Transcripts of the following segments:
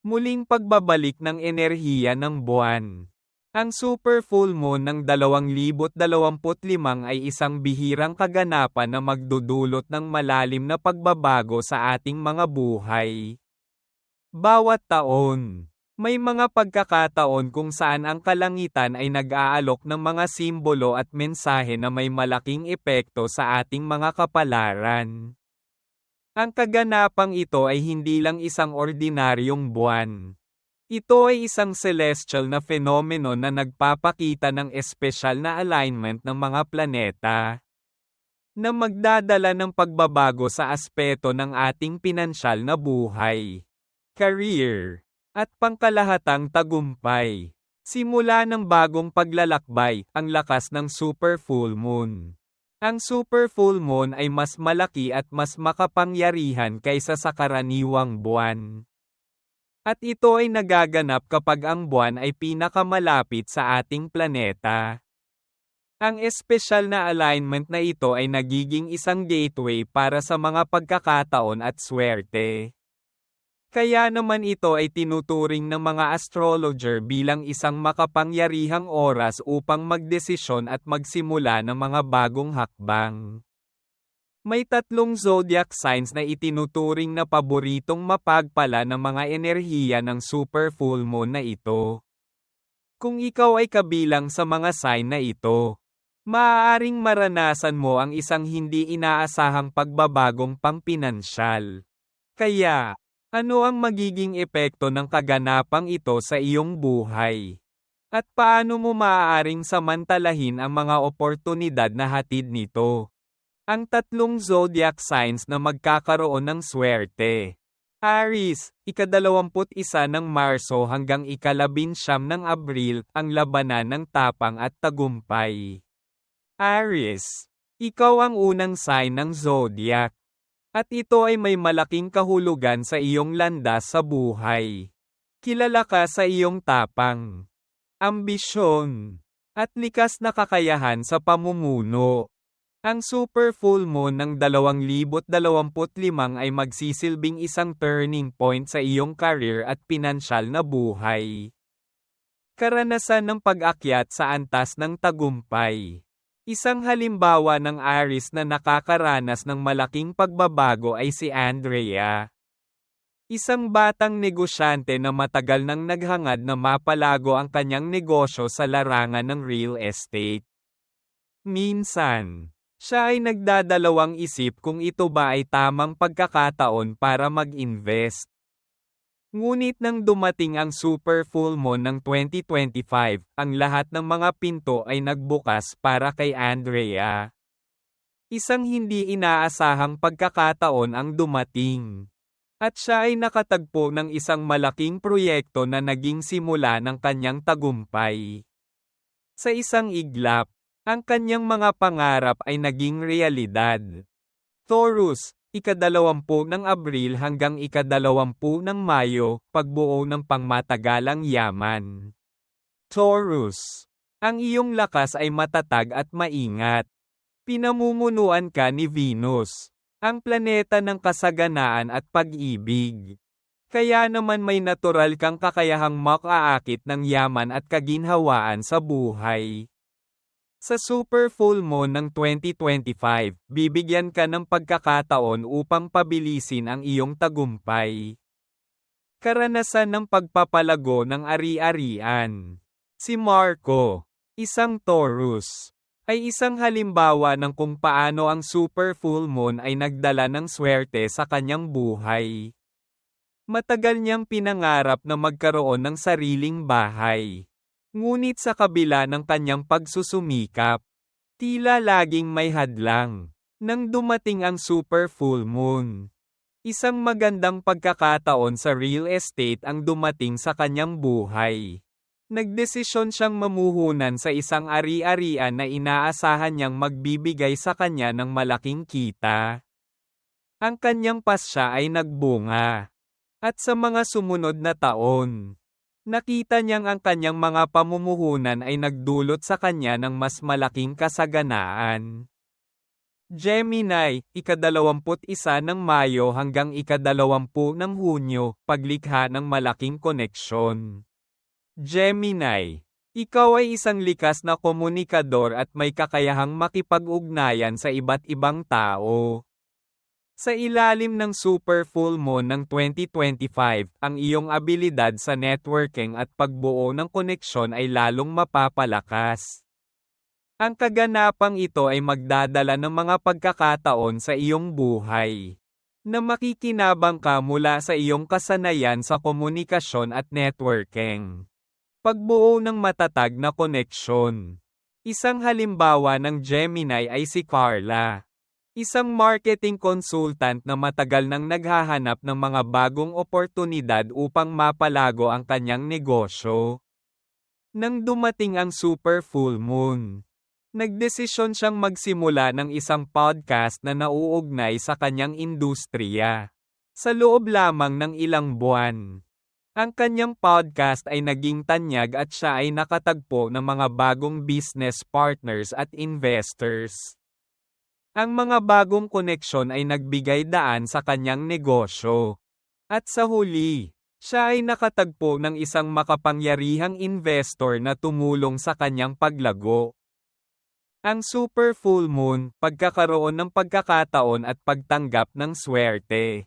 Muling pagbabalik ng enerhiya ng buwan. Ang super full moon ng 2025 ay isang bihirang kaganapan na magdudulot ng malalim na pagbabago sa ating mga buhay. Bawat taon, may mga pagkakataon kung saan ang kalangitan ay nag-aalok ng mga simbolo at mensahe na may malaking epekto sa ating mga kapalaran. Ang kaganapang ito ay hindi lang isang ordinaryong buwan. Ito ay isang celestial na fenomeno na nagpapakita ng espesyal na alignment ng mga planeta na magdadala ng pagbabago sa aspeto ng ating pinansyal na buhay, career, at pangkalahatang tagumpay. Simula ng bagong paglalakbay, ang lakas ng super full moon. Ang super full moon ay mas malaki at mas makapangyarihan kaysa sa karaniwang buwan. At ito ay nagaganap kapag ang buwan ay pinakamalapit sa ating planeta. Ang espesyal na alignment na ito ay nagiging isang gateway para sa mga pagkakataon at swerte. Kaya naman ito ay tinuturing ng mga astrologer bilang isang makapangyarihang oras upang magdesisyon at magsimula ng mga bagong hakbang. May 3 zodiac signs na itinuturing na paboritong mapagpala ng mga enerhiya ng super full moon na ito. Kung ikaw ay kabilang sa mga sign na ito, maaaring maranasan mo ang isang hindi inaasahang pagbabagong pangpinansyal. Kaya, ano ang magiging epekto ng kaganapang ito sa iyong buhay? At paano mo maaaring samantalahin ang mga oportunidad na hatid nito? Ang 3 zodiac signs na magkakaroon ng swerte. Aries, ika-21 ng Marso hanggang ika-19 ng Abril, ang labanan ng tapang at tagumpay. Aries, ikaw ang unang sign ng zodiac. At ito ay may malaking kahulugan sa iyong landas sa buhay. Kilala ka sa iyong tapang, ambisyon, at likas na kakayahan sa pamumuno. Ang super full moon ng 2025 ay magsisilbing isang turning point sa iyong career at pinansyal na buhay. Karanasan ng pag-akyat sa antas ng tagumpay. Isang halimbawa ng Aries na nakakaranas ng malaking pagbabago ay si Andrea. Isang batang negosyante na matagal nang naghangad na mapalago ang kanyang negosyo sa larangan ng real estate. Minsan, siya ay nagdadalawang isip kung ito ba ay tamang pagkakataon para mag-invest. Ngunit nang dumating ang super full moon ng 2025, ang lahat ng mga pinto ay nagbukas para kay Andrea. Isang hindi inaasahang pagkakataon ang dumating. At siya ay nakatagpo ng isang malaking proyekto na naging simula ng kanyang tagumpay. Sa isang iglap, ang kanyang mga pangarap ay naging realidad. Taurus, ika-20 ng Abril hanggang ika-20 ng Mayo, pagbuo ng pangmatagalang yaman. Taurus, ang iyong lakas ay matatag at maingat. Pinamumunuan ka ni Venus, ang planeta ng kasaganaan at pag-ibig. Kaya naman may natural kang kakayahang makaakit ng yaman at kaginhawaan sa buhay. Sa super full moon ng 2025, bibigyan ka ng pagkakataon upang pabilisin ang iyong tagumpay. Karanasan ng pagpapalago ng ari-arian. Si Marco, isang Taurus, ay isang halimbawa ng kung paano ang super full moon ay nagdala ng swerte sa kanyang buhay. Matagal niyang pinangarap na magkaroon ng sariling bahay. Ngunit sa kabila ng kanyang pagsusumikap, tila laging may hadlang. Nang dumating ang super full moon, isang magandang pagkakataon sa real estate ang dumating sa kanyang buhay. Nagdesisyon siyang mamuhunan sa isang ari-arian na inaasahan niyang magbibigay sa kanya ng malaking kita. Ang kanyang pasya ay nagbunga. At sa mga sumunod na taon, nakita niyang ang kanyang mga pamumuhunan ay nagdulot sa kanya ng mas malaking kasaganaan. Gemini, ika-21 ng Mayo hanggang ika-20 ng Hunyo, paglikha ng malaking koneksyon. Gemini, ikaw ay isang likas na komunikador at may kakayahang makipag-ugnayan sa iba't ibang tao. Sa ilalim ng super full moon ng 2025, ang iyong abilidad sa networking at pagbuo ng koneksyon ay lalong mapapalakas. Ang kaganapang ito ay magdadala ng mga pagkakataon sa iyong buhay na makikinabang ka mula sa iyong kasanayan sa komunikasyon at networking. Pagbuo ng matatag na koneksyon. Isang halimbawa ng Gemini ay si Carla, isang marketing consultant na matagal nang naghahanap ng mga bagong oportunidad upang mapalago ang kanyang negosyo. Nang dumating ang super full moon, nagdesisyon siyang magsimula ng isang podcast na nauugnay sa kanyang industriya. Sa loob lamang ng ilang buwan, ang kanyang podcast ay naging tanyag at siya ay nakatagpo ng mga bagong business partners at investors. Ang mga bagong koneksyon ay nagbigay daan sa kanyang negosyo. At sa huli, siya ay nakatagpo ng isang makapangyarihang investor na tumulong sa kanyang paglago. Ang super full moon, pagkakaroon ng pagkakataon at pagtanggap ng swerte.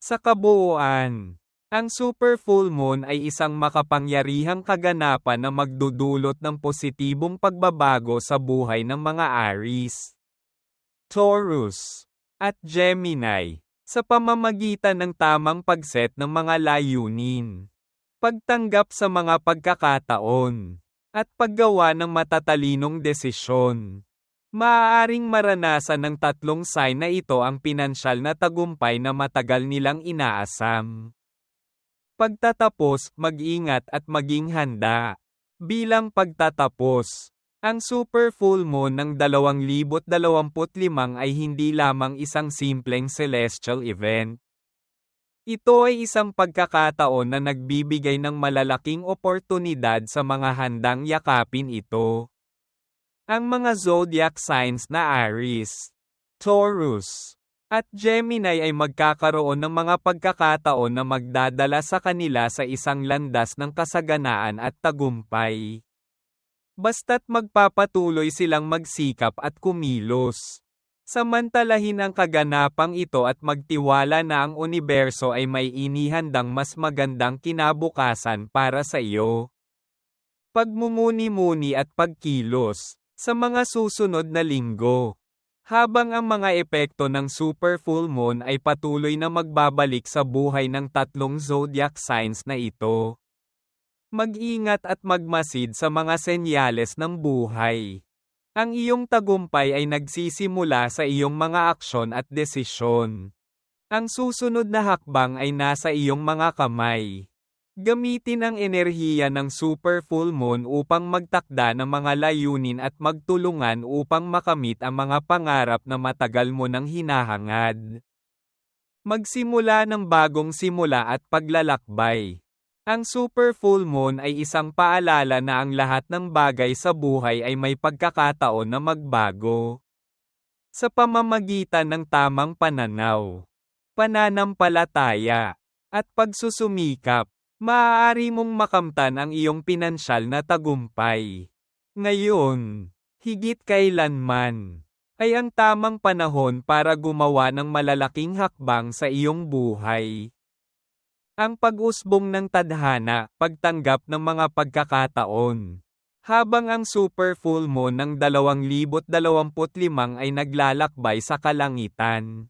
Sa kabuuan, ang super full moon ay isang makapangyarihang kaganapan na magdudulot ng positibong pagbabago sa buhay ng mga Aries, Taurus, at Gemini, sa pamamagitan ng tamang pagset ng mga layunin, pagtanggap sa mga pagkakataon, at paggawa ng matatalinong desisyon. Maaaring maranasan ng tatlong sign na ito ang pinansyal na tagumpay na matagal nilang inaasam. Pagtatapos, mag-ingat at maging handa. Bilang pagtatapos, ang super full moon ng 2025 ay hindi lamang isang simpleng celestial event. Ito ay isang pagkakataon na nagbibigay ng malalaking oportunidad sa mga handang yakapin ito. Ang mga zodiac signs na Aries, Taurus, at Gemini ay magkakaroon ng mga pagkakataon na magdadala sa kanila sa isang landas ng kasaganaan at tagumpay. Basta't magpapatuloy silang magsikap at kumilos. Samantalahin ang kaganapang ito at magtiwala na ang universo ay may inihandang mas magandang kinabukasan para sa iyo. Pagmumuni-muni at pagkilos sa mga susunod na linggo. Habang ang mga epekto ng super full moon ay patuloy na magbabalik sa buhay ng tatlong zodiac signs na ito, mag-ingat at magmasid sa mga senyales ng buhay. Ang iyong tagumpay ay nagsisimula sa iyong mga aksyon at desisyon. Ang susunod na hakbang ay nasa iyong mga kamay. Gamitin ang enerhiya ng super full moon upang magtakda ng mga layunin at magtulungan upang makamit ang mga pangarap na matagal mo nang hinahangad. Magsimula ng bagong simula at paglalakbay. Ang super full moon ay isang paalala na ang lahat ng bagay sa buhay ay may pagkakataon na magbago. Sa pamamagitan ng tamang pananaw, pananampalataya, at pagsusumikap, maaari mong makamtan ang iyong pinansyal na tagumpay. Ngayon, higit kailanman, ay ang tamang panahon para gumawa ng malalaking hakbang sa iyong buhay. Ang pag-usbong ng tadhana, pagtanggap ng mga pagkakataon. Habang ang super full moon ng 2025 ay naglalakbay sa kalangitan,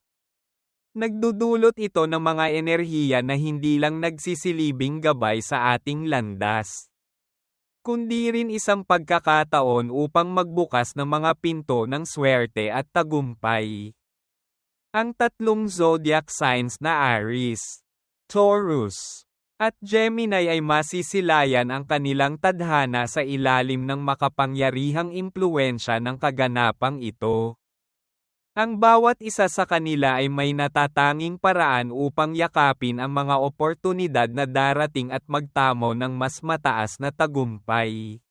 nagdudulot ito ng mga enerhiya na hindi lang nagsisilibing gabay sa ating landas, kundi rin isang pagkakataon upang magbukas ng mga pinto ng swerte at tagumpay. Ang tatlong zodiac signs na Aries, Taurus, at Gemini ay masisilayan ang kanilang tadhana sa ilalim ng makapangyarihang impluwensya ng kaganapang ito. Ang bawat isa sa kanila ay may natatanging paraan upang yakapin ang mga oportunidad na darating at magtamo ng mas mataas na tagumpay.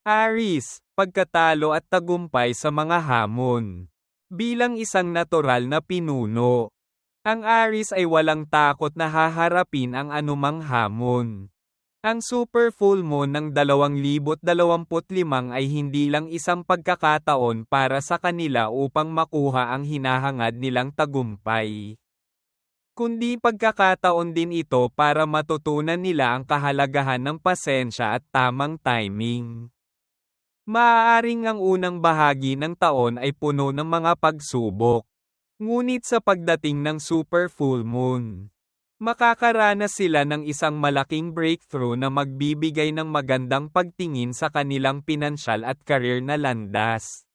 Aries, pagkatalo at tagumpay sa mga hamon. Bilang isang natural na pinuno, ang Aries ay walang takot na haharapin ang anumang hamon. Ang super full moon ng 2025 ay hindi lang isang pagkakataon para sa kanila upang makuha ang hinahangad nilang tagumpay, kundi pagkakataon din ito para matutunan nila ang kahalagahan ng pasensya at tamang timing. Maaaring ang unang bahagi ng taon ay puno ng mga pagsubok, ngunit sa pagdating ng super full moon, makakaranas sila ng isang malaking breakthrough na magbibigay ng magandang pagtingin sa kanilang pinansyal at career na landas.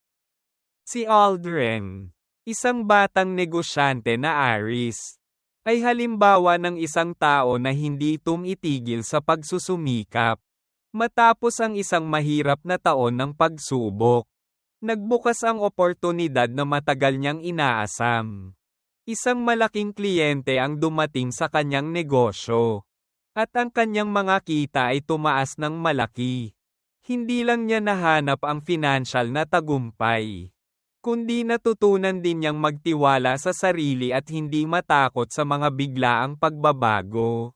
Si Aldrin, isang batang negosyante na Aries, ay halimbawa ng isang tao na hindi tumitigil sa pagsusumikap. Matapos ang isang mahirap na taon ng pagsubok, nagbukas ang oportunidad na matagal niyang inaasam. Isang malaking kliyente ang dumating sa kanyang negosyo, at ang kanyang mga kita ay tumaas ng malaki. Hindi lang niya nahanap ang financial na tagumpay, kundi natutunan din niyang magtiwala sa sarili at hindi matakot sa mga biglaang pagbabago.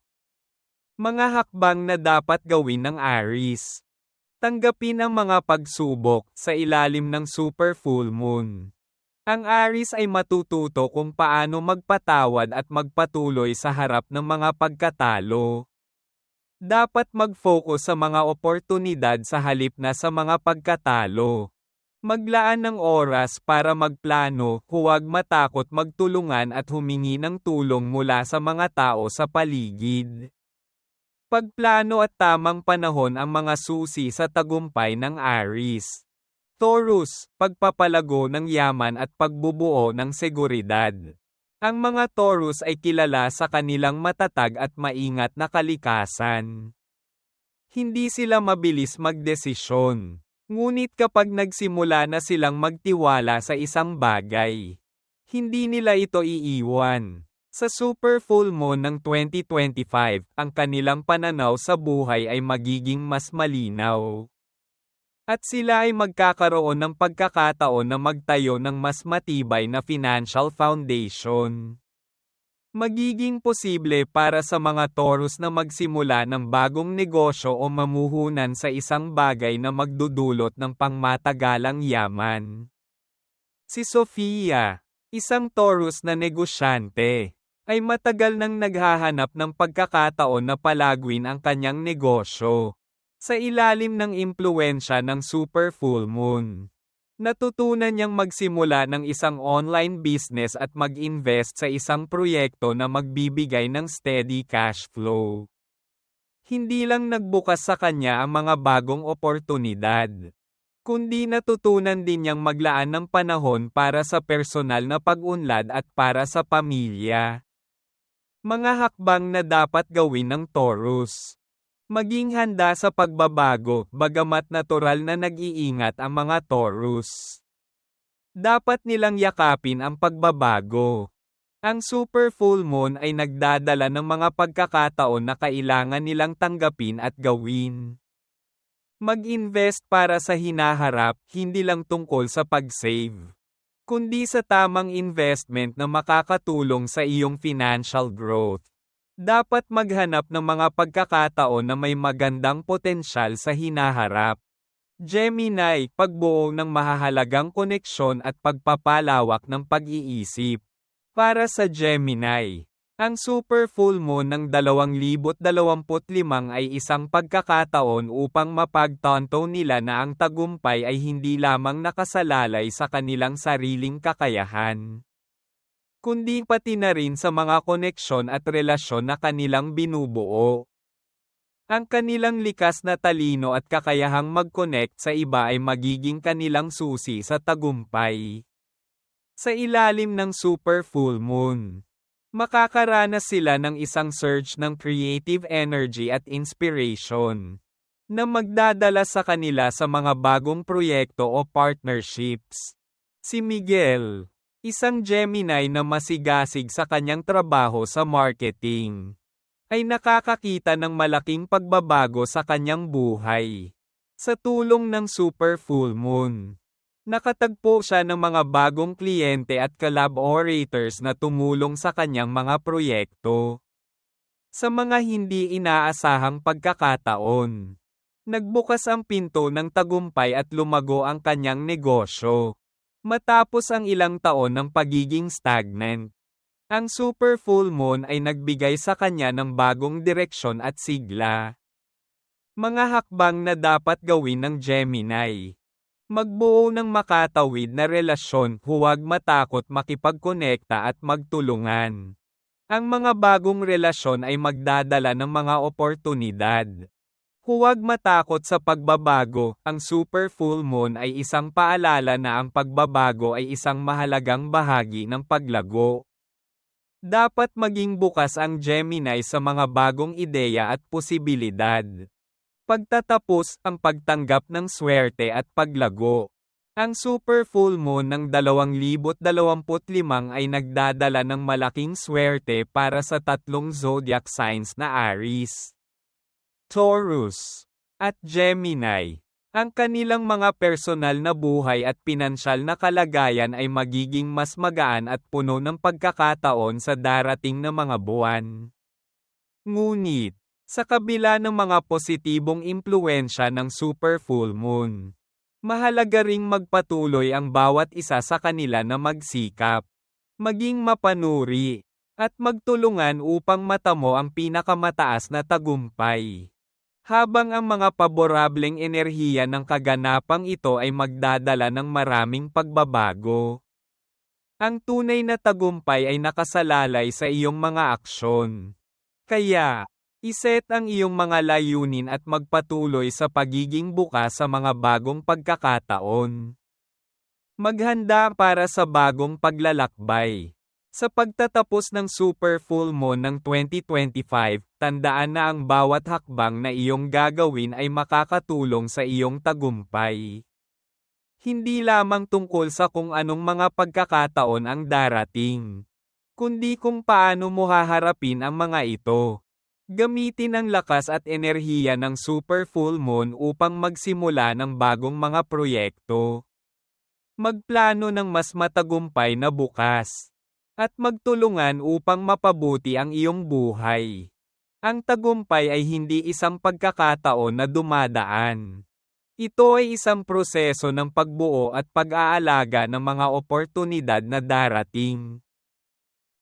Mga hakbang na dapat gawin ng Aries. Tanggapin ang mga pagsubok sa ilalim ng super full moon. Ang Aries ay matututo kung paano magpatawad at magpatuloy sa harap ng mga pagkatalo. Dapat mag-focus sa mga oportunidad sa halip na sa mga pagkatalo. Maglaan ng oras para magplano, huwag matakot magtulungan at humingi ng tulong mula sa mga tao sa paligid. Pagplano at tamang panahon ang mga susi sa tagumpay ng Aries. Taurus, pagpapalago ng yaman at pagbubuo ng seguridad. Ang mga Taurus ay kilala sa kanilang matatag at maingat na kalikasan. Hindi sila mabilis magdesisyon, ngunit kapag nagsimula na silang magtiwala sa isang bagay, hindi nila ito iiwan. Sa super full moon ng 2025, ang kanilang pananaw sa buhay ay magiging mas malinaw. At sila ay magkakaroon ng pagkakataon na magtayo ng mas matibay na financial foundation. Magiging posible para sa mga Taurus na magsimula ng bagong negosyo o mamuhunan sa isang bagay na magdudulot ng pangmatagalang yaman. Si Sofia, isang Taurus na negosyante, ay matagal nang naghahanap ng pagkakataon na palaguin ang kanyang negosyo. Sa ilalim ng impluwensya ng super full moon, natutunan niyang magsimula ng isang online business at mag-invest sa isang proyekto na magbibigay ng steady cash flow. Hindi lang nagbukas sa kanya ang mga bagong oportunidad, kundi natutunan din niyang maglaan ng panahon para sa personal na pag-unlad at para sa pamilya. Mga hakbang na dapat gawin ng Taurus. Maging handa sa pagbabago, bagamat natural na nag-iingat ang mga Taurus. Dapat nilang yakapin ang pagbabago. Ang super full moon ay nagdadala ng mga pagkakataon na kailangan nilang tanggapin at gawin. Mag-invest para sa hinaharap, hindi lang tungkol sa pag-save, kundi sa tamang investment na makakatulong sa iyong financial growth. Dapat maghanap ng mga pagkakataon na may magandang potensyal sa hinaharap. Gemini, pagbuo ng mahahalagang koneksyon at pagpapalawak ng pag-iisip. Para sa Gemini, ang super full moon ng 2025 ay isang pagkakataon upang mapagtanto nila na ang tagumpay ay hindi lamang nakasalalay sa kanilang sariling kakayahan, kundi pati na rin sa mga koneksyon at relasyon na kanilang binubuo. Ang kanilang likas na talino at kakayahang mag-connect sa iba ay magiging kanilang susi sa tagumpay. Sa ilalim ng super full moon, makakaranas sila ng isang surge ng creative energy at inspiration, na magdadala sa kanila sa mga bagong proyekto o partnerships. Si Miguel, isang Gemini na masigasig sa kanyang trabaho sa marketing, ay nakakakita ng malaking pagbabago sa kanyang buhay. Sa tulong ng super full moon, Nakatagpo siya ng mga bagong kliyente at collaborators na tumulong sa kanyang mga proyekto. Sa mga hindi inaasahang pagkakataon, nagbukas ang pinto ng tagumpay at lumago ang kanyang negosyo. Matapos ang ilang taon ng pagiging stagnant, ang super full moon ay nagbigay sa kanya ng bagong direksyon at sigla. Mga hakbang na dapat gawin ng Gemini. Magbuo ng makatawid na relasyon, huwag matakot makipagkonekta at magtulungan. Ang mga bagong relasyon ay magdadala ng mga oportunidad. Huwag matakot sa pagbabago, ang super full moon ay isang paalala na ang pagbabago ay isang mahalagang bahagi ng paglago. Dapat maging bukas ang Gemini sa mga bagong ideya at posibilidad. Pagtatapos, ang pagtanggap ng swerte at paglago. Ang super full moon ng 2025 ay nagdadala ng malaking swerte para sa tatlong zodiac signs na Aries, Taurus, at Gemini. Ang kanilang mga personal na buhay at pinansyal na kalagayan ay magiging mas magaan at puno ng pagkakataon sa darating na mga buwan. Ngunit, sa kabila ng mga positibong impluwensya ng super full moon, mahalaga ring magpatuloy ang bawat isa sa kanila na magsikap, maging mapanuri, at magtulungan upang matamo ang pinakamataas na tagumpay. Habang ang mga paborableng enerhiya ng kaganapang ito ay magdadala ng maraming pagbabago, ang tunay na tagumpay ay nakasalalay sa iyong mga aksyon. Kaya, iset ang iyong mga layunin at magpatuloy sa pagiging bukas sa mga bagong pagkakataon. Maghanda para sa bagong paglalakbay. Sa pagtatapos ng super full moon ng 2025, tandaan na ang bawat hakbang na iyong gagawin ay makakatulong sa iyong tagumpay. Hindi lamang tungkol sa kung anong mga pagkakataon ang darating, kundi kung paano mo haharapin ang mga ito. Gamitin ang lakas at enerhiya ng super full moon upang magsimula ng bagong mga proyekto. Magplano ng mas matagumpay na bukas. At magtulungan upang mapabuti ang iyong buhay. Ang tagumpay ay hindi isang pagkakataon na dumadaan. Ito ay isang proseso ng pagbuo at pag-aalaga ng mga oportunidad na darating.